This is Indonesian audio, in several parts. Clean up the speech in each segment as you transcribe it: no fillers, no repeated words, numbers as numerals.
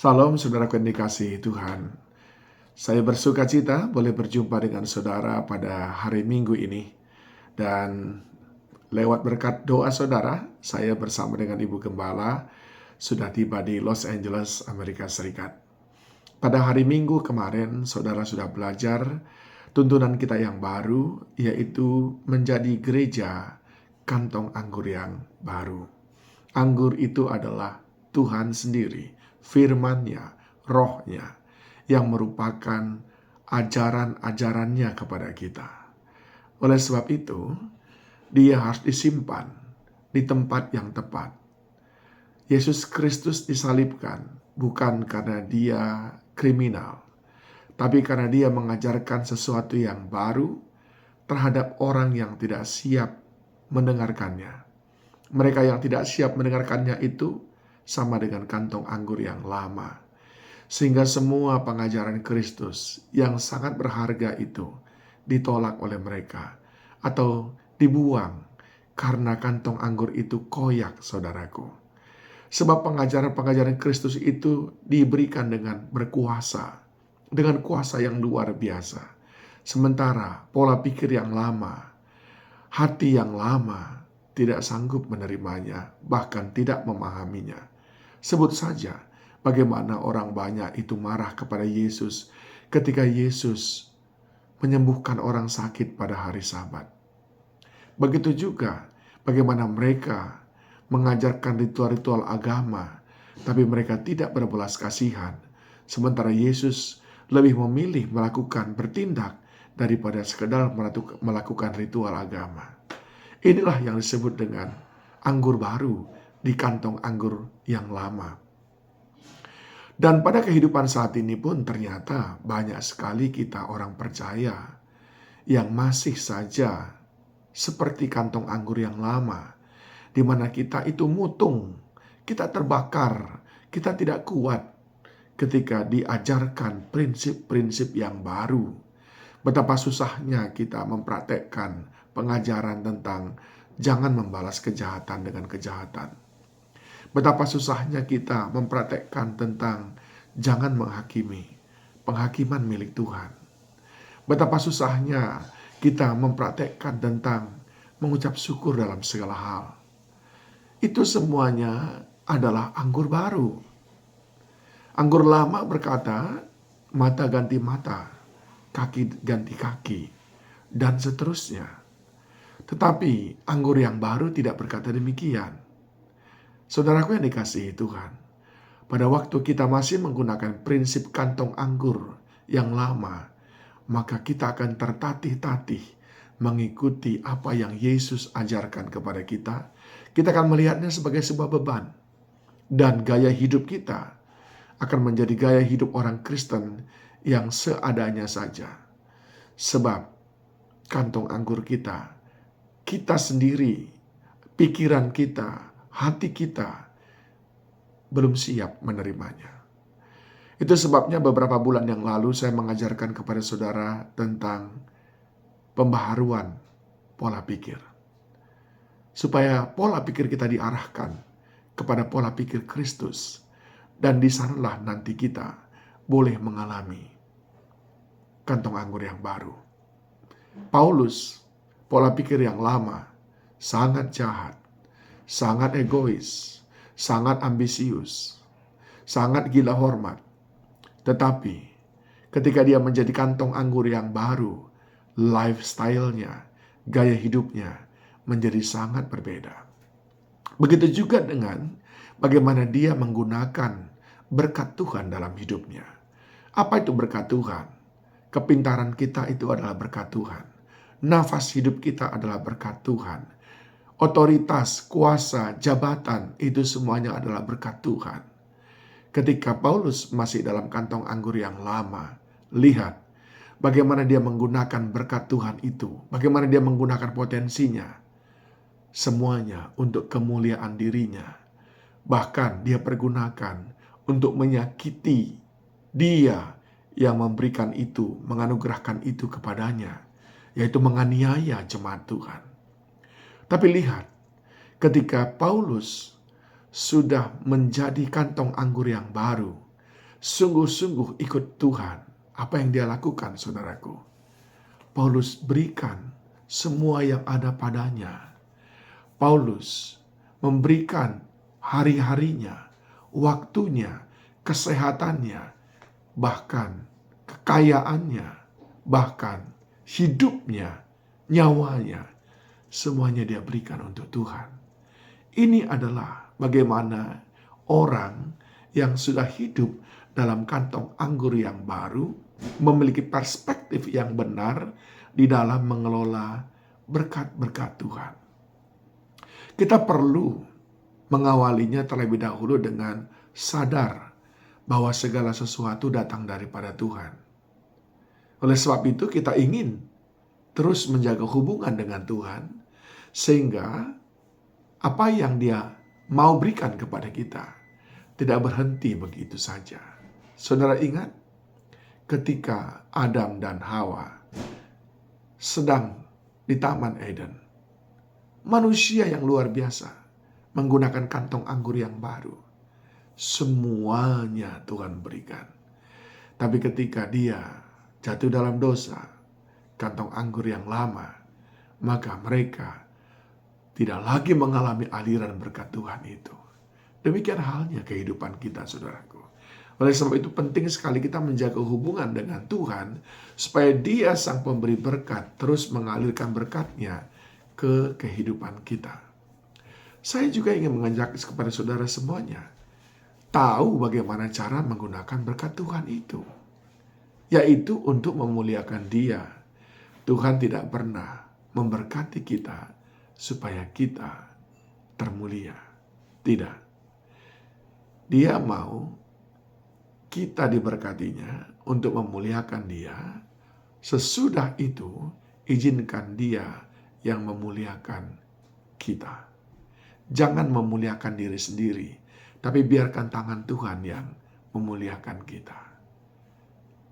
Salam saudaraku yang dikasihi Tuhan. Saya bersuka cita boleh berjumpa dengan saudara pada hari Minggu ini. Dan lewat berkat doa saudara, saya bersama dengan Ibu Gembala sudah tiba di Los Angeles, Amerika Serikat. Pada hari Minggu kemarin, saudara sudah belajar tuntunan kita yang baru, yaitu menjadi gereja kantong anggur yang baru. Anggur itu adalah Tuhan sendiri, firman-Nya, roh-Nya, yang merupakan ajaran-ajarannya kepada kita. Oleh sebab itu, dia harus disimpan di tempat yang tepat. Yesus Kristus disalibkan bukan karena dia kriminal, tapi karena dia mengajarkan sesuatu yang baru terhadap orang yang tidak siap mendengarkannya. Mereka yang tidak siap mendengarkannya itu sama dengan kantong anggur yang lama. Sehingga semua pengajaran Kristus yang sangat berharga itu ditolak oleh mereka atau dibuang karena kantong anggur itu koyak, saudaraku. Sebab pengajaran-pengajaran Kristus itu diberikan dengan berkuasa, dengan kuasa yang luar biasa. Sementara pola pikir yang lama, hati yang lama tidak sanggup menerimanya, bahkan tidak memahaminya. Sebut saja bagaimana orang banyak itu marah kepada Yesus ketika Yesus menyembuhkan orang sakit pada hari Sabat. Begitu juga bagaimana mereka mengajarkan ritual-ritual agama, tapi mereka tidak berbelas kasihan. Sementara Yesus lebih memilih bertindak daripada sekedar melakukan ritual agama. Inilah yang disebut dengan anggur baru di kantong anggur yang lama. Dan pada kehidupan saat ini pun ternyata banyak sekali kita orang percaya yang masih saja seperti kantong anggur yang lama, di mana kita itu mutung, kita terbakar, kita tidak kuat ketika diajarkan prinsip-prinsip yang baru. Betapa susahnya kita mempraktekkan pengajaran tentang jangan membalas kejahatan dengan kejahatan. Betapa susahnya kita mempraktekkan tentang jangan menghakimi, penghakiman milik Tuhan. Betapa susahnya kita mempraktekkan tentang mengucap syukur dalam segala hal. Itu semuanya adalah anggur baru. Anggur lama berkata, mata ganti mata, kaki ganti kaki, dan seterusnya. Tetapi anggur yang baru tidak berkata demikian. Saudaraku yang dikasihi Tuhan, pada waktu kita masih menggunakan prinsip kantong anggur yang lama, maka kita akan tertatih-tatih mengikuti apa yang Yesus ajarkan kepada kita. Kita akan melihatnya sebagai sebuah beban. Dan gaya hidup kita akan menjadi gaya hidup orang Kristen yang seadanya saja. Sebab kantong anggur kita sendiri, pikiran kita, hati kita belum siap menerimanya. Itu sebabnya beberapa bulan yang lalu saya mengajarkan kepada saudara tentang pembaharuan pola pikir. Supaya pola pikir kita diarahkan kepada pola pikir Kristus. Dan di sanalah nanti kita boleh mengalami kantong anggur yang baru. Paulus, pola pikir yang lama, sangat jahat, sangat egois, sangat ambisius, sangat gila hormat. Tetapi ketika dia menjadi kantong anggur yang baru, lifestyle-nya, gaya hidupnya menjadi sangat berbeda. Begitu juga dengan bagaimana dia menggunakan berkat Tuhan dalam hidupnya. Apa itu berkat Tuhan? Kepintaran kita itu adalah berkat Tuhan. Nafas hidup kita adalah berkat Tuhan. Otoritas, kuasa, jabatan itu semuanya adalah berkat Tuhan. Ketika Paulus masih dalam kantong anggur yang lama, lihat bagaimana dia menggunakan berkat Tuhan itu, bagaimana dia menggunakan potensinya, semuanya untuk kemuliaan dirinya. Bahkan dia pergunakan untuk menyakiti dia yang memberikan itu, menganugerahkan itu kepadanya, yaitu menganiaya jemaat Tuhan. Tapi lihat, ketika Paulus sudah menjadi kantong anggur yang baru, sungguh-sungguh ikut Tuhan. Apa yang dia lakukan, saudaraku? Paulus berikan semua yang ada padanya. Paulus memberikan hari-harinya, waktunya, kesehatannya, bahkan kekayaannya, bahkan hidupnya, nyawanya, semuanya dia berikan untuk Tuhan. Ini adalah bagaimana orang yang sudah hidup dalam kantong anggur yang baru memiliki perspektif yang benar di dalam mengelola berkat-berkat Tuhan. Kita perlu mengawalinya terlebih dahulu dengan sadar bahwa segala sesuatu datang daripada Tuhan. Oleh sebab itu kita ingin terus menjaga hubungan dengan Tuhan, sehingga apa yang Dia mau berikan kepada kita tidak berhenti begitu saja. Saudara ingat ketika Adam dan Hawa sedang di Taman Eden, manusia yang luar biasa menggunakan kantong anggur yang baru. Semuanya Tuhan berikan. Tapi ketika dia jatuh dalam dosa, kantong anggur yang lama, maka mereka tidak lagi mengalami aliran berkat Tuhan itu. Demikian halnya kehidupan kita, saudaraku. Oleh sebab itu penting sekali kita menjaga hubungan dengan Tuhan, supaya Dia sang pemberi berkat terus mengalirkan berkatnya ke kehidupan kita. Saya juga ingin mengajak kepada saudara semuanya, tahu bagaimana cara menggunakan berkat Tuhan itu, yaitu untuk memuliakan Dia. Tuhan tidak pernah memberkati kita supaya kita termulia. Tidak. Dia mau kita diberkatinya untuk memuliakan Dia. Sesudah itu, izinkan Dia yang memuliakan kita. Jangan memuliakan diri sendiri, tapi biarkan tangan Tuhan yang memuliakan kita.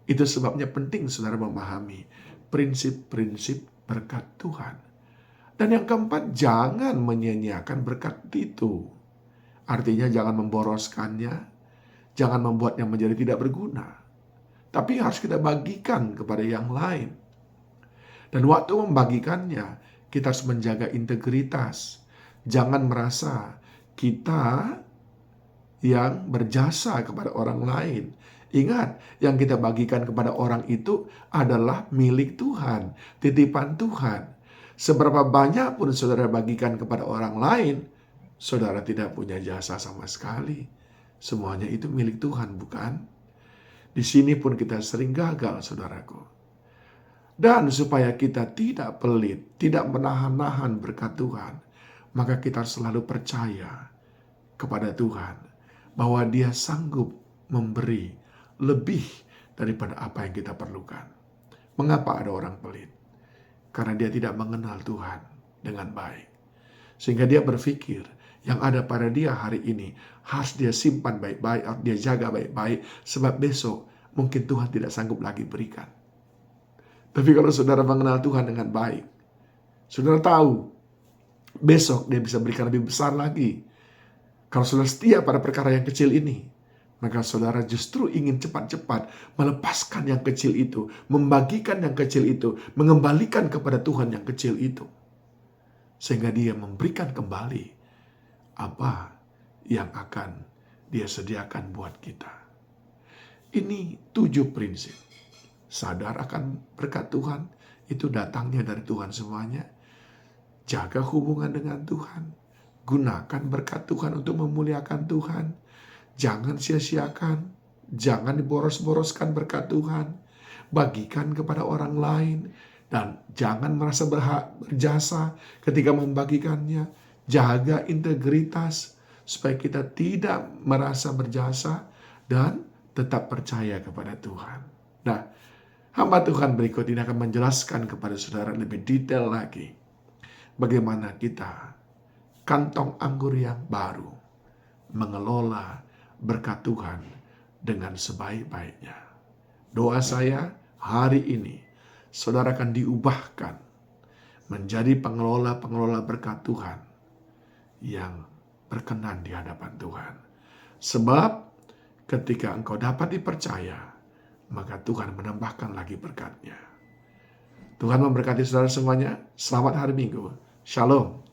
Itu sebabnya penting saudara memahami prinsip-prinsip berkat Tuhan. Dan yang keempat, jangan menyia-nyiakan berkat itu. Artinya jangan memboroskannya, jangan membuatnya menjadi tidak berguna. Tapi harus kita bagikan kepada yang lain. Dan waktu membagikannya, kita harus menjaga integritas. Jangan merasa kita yang berjasa kepada orang lain. Ingat, yang kita bagikan kepada orang itu adalah milik Tuhan, titipan Tuhan. Seberapa banyak pun saudara bagikan kepada orang lain, saudara tidak punya jasa sama sekali. Semuanya itu milik Tuhan, bukan? Di sini pun kita sering gagal, saudaraku. Dan supaya kita tidak pelit, tidak menahan-nahan berkat Tuhan, maka kita selalu percaya kepada Tuhan bahwa Dia sanggup memberi lebih daripada apa yang kita perlukan. Mengapa ada orang pelit? Karena dia tidak mengenal Tuhan dengan baik. Sehingga dia berpikir yang ada pada dia hari ini harus dia simpan baik-baik, harus dia jaga baik-baik, sebab besok mungkin Tuhan tidak sanggup lagi berikan. Tapi kalau saudara mengenal Tuhan dengan baik, saudara tahu besok dia bisa berikan lebih besar lagi. Kalau saudara setia pada perkara yang kecil ini, maka saudara justru ingin cepat-cepat melepaskan yang kecil itu, membagikan yang kecil itu, mengembalikan kepada Tuhan yang kecil itu. Sehingga Dia memberikan kembali apa yang akan Dia sediakan buat kita. Ini 7 prinsip. Sadar akan berkat Tuhan, itu datangnya dari Tuhan semuanya. Jaga hubungan dengan Tuhan. Gunakan berkat Tuhan untuk memuliakan Tuhan. Jangan sia-siakan, jangan diboros-boroskan berkat Tuhan. Bagikan kepada orang lain, dan jangan merasa berjasa ketika membagikannya. Jaga integritas supaya kita tidak merasa berjasa dan tetap percaya kepada Tuhan. Nah, hamba Tuhan berikut ini akan menjelaskan kepada saudara lebih detail lagi bagaimana kita kantong anggur yang baru mengelola berkat Tuhan dengan sebaik-baiknya. Doa saya hari ini, saudara akan diubahkan menjadi pengelola-pengelola berkat Tuhan yang berkenan di hadapan Tuhan. Sebab ketika engkau dapat dipercaya, maka Tuhan menambahkan lagi berkat-Nya. Tuhan memberkati saudara semuanya. Selamat hari Minggu. Shalom.